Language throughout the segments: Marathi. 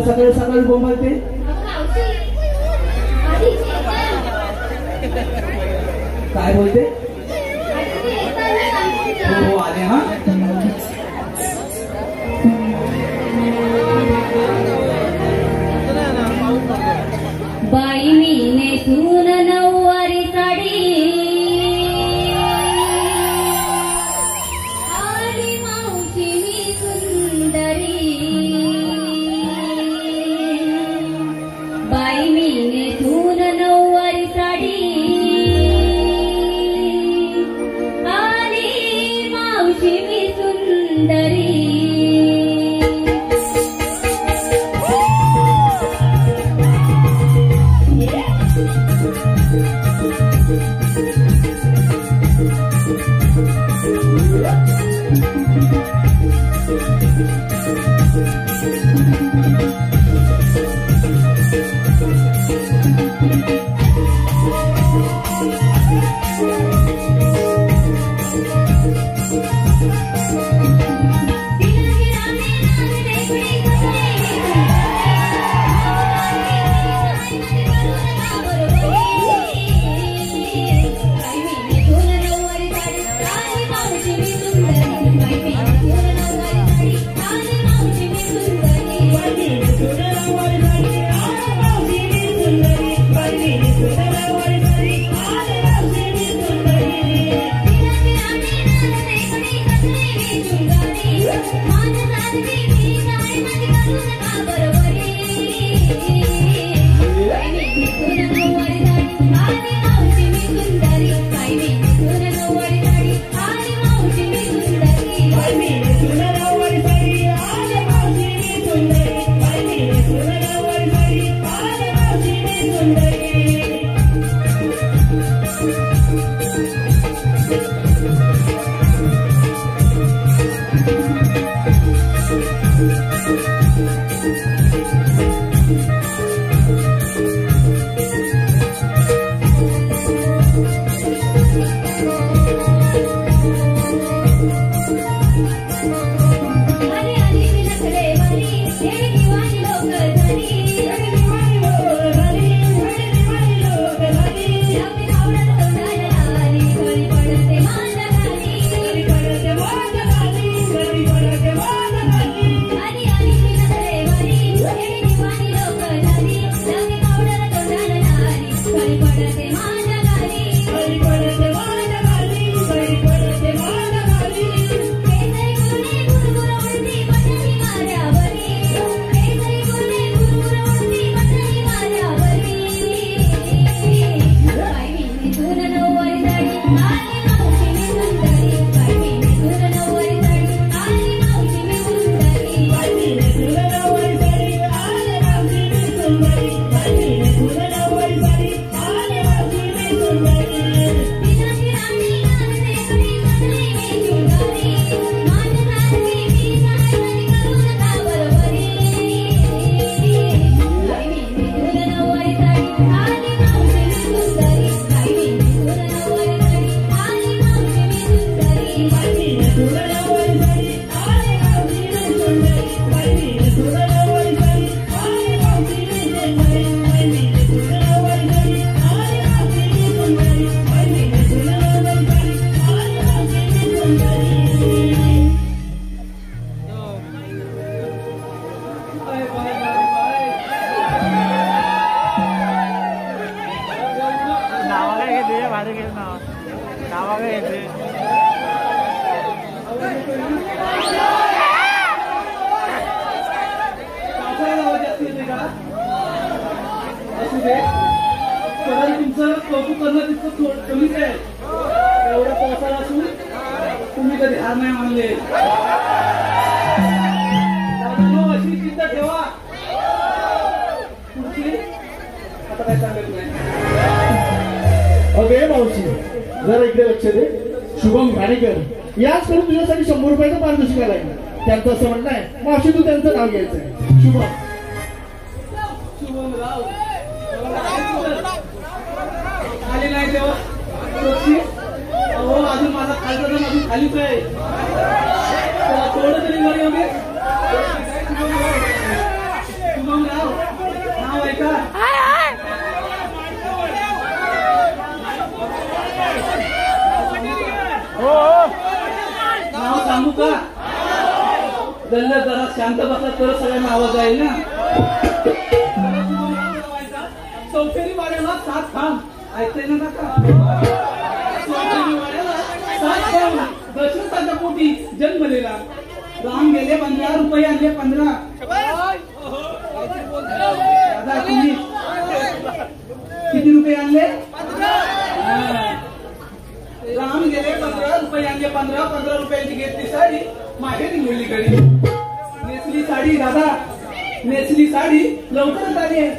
सकाळी सकाळी बोंबलते काय बोलते हो आले हा बाई मी नेसून नऊवारी साडी आली मावशी मी सुंदरी बाई मी नेसून नऊवारी साडी आली मावशी मी असू दे, कारण तुमचं कौतुक करणं तितकं कमीच आहे. एवढ्या पावसाळा असून तुम्ही कधी हार नाही मानले. अशी चिंत ठेवा. पुढची आता काय सांगत नाही. अगे मावशी, जरा इकडे लक्ष दे. शुभम घाणेकर याच करून तुझ्यासाठी 100 रुपयाचं पारितोषिक आलाय. त्यांचं असं म्हणणं आहे, मावशी तू त्यांचं नाव घ्यायचंय. शुभमराव आले नाही तेव्हा अहो अजून माझा खालचा जण अजून खालीच आहे. थोडं तरी वर येऊ दे. शुभमराव नाव आहे का? नाव सांगू का? जल्ल जरा शांत बसला तर सगळ्यांना आवाज आहे ना. चौफेरी वाड्याला 7 खांब ऐकते ना काका? चौफेरी वाड्याला 7 खांब दशरथाच्या पोटी जन्मलेला. राम गेले 15 रुपये आणले 15. दादा तुम्ही किती रुपये आणले? राम गेले 15 रुपये आणले 15 रुपयांची घेतली साडी माहेरी मुली घरी. नेसली साडी दादा, नेसली साडी लवकरच आली आहे.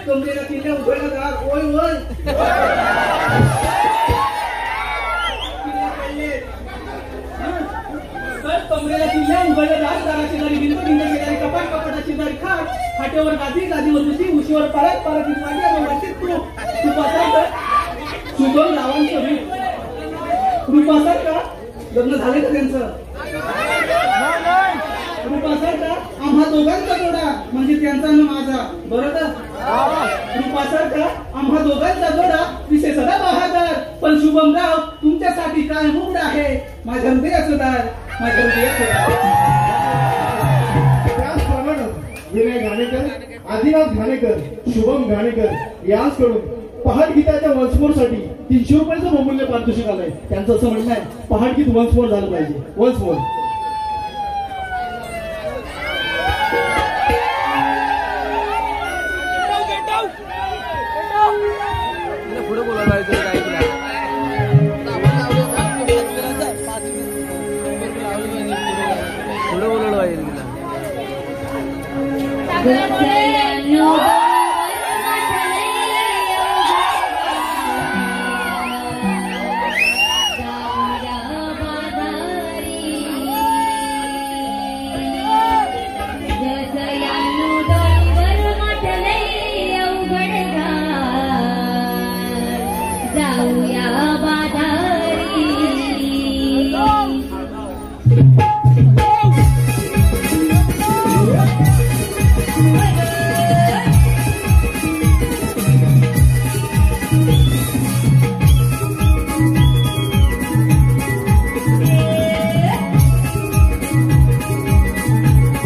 कमरेला किल्ल्या उघडला दार. ओय ओय कमरेला किल्ल्या उघडला दार. दाराची दारी भिंत, भिंत शेजारी कपाट, कपाटाची दारी खाट, खाटेवर गादी, गादीवर उशी, उशीवर परत, परत वाटी आणि वाटीत तूप असायचं. शुभम रावांचं रूप असाल का? लग्न झाले का त्यांचं? रूप असाल का? आम्हा दोघांचा जोडा म्हणजे त्यांचा न माझा. बरोबर. रूप असाल का? आम्हा दोघांचा जोडा विषय सदा बहादर. पण शुभमराव तुमच्यासाठी काय मूड आहे? माझ्या हृदयाचं दार, माझ्या हृदयाचं दार. त्याचप्रमाणे विनय घाणेकर, आदिनाथ घाणेकर, शुभम घाणेकर याचकडून पहाट गीताच्या वन्समोर साठी 300 रुपयाचं बहुमूल्य पारितोषिक आलंय. त्यांचं असं म्हणणं आहे, पहाट गीत वन्समोर झालं पाहिजे. वन्समोर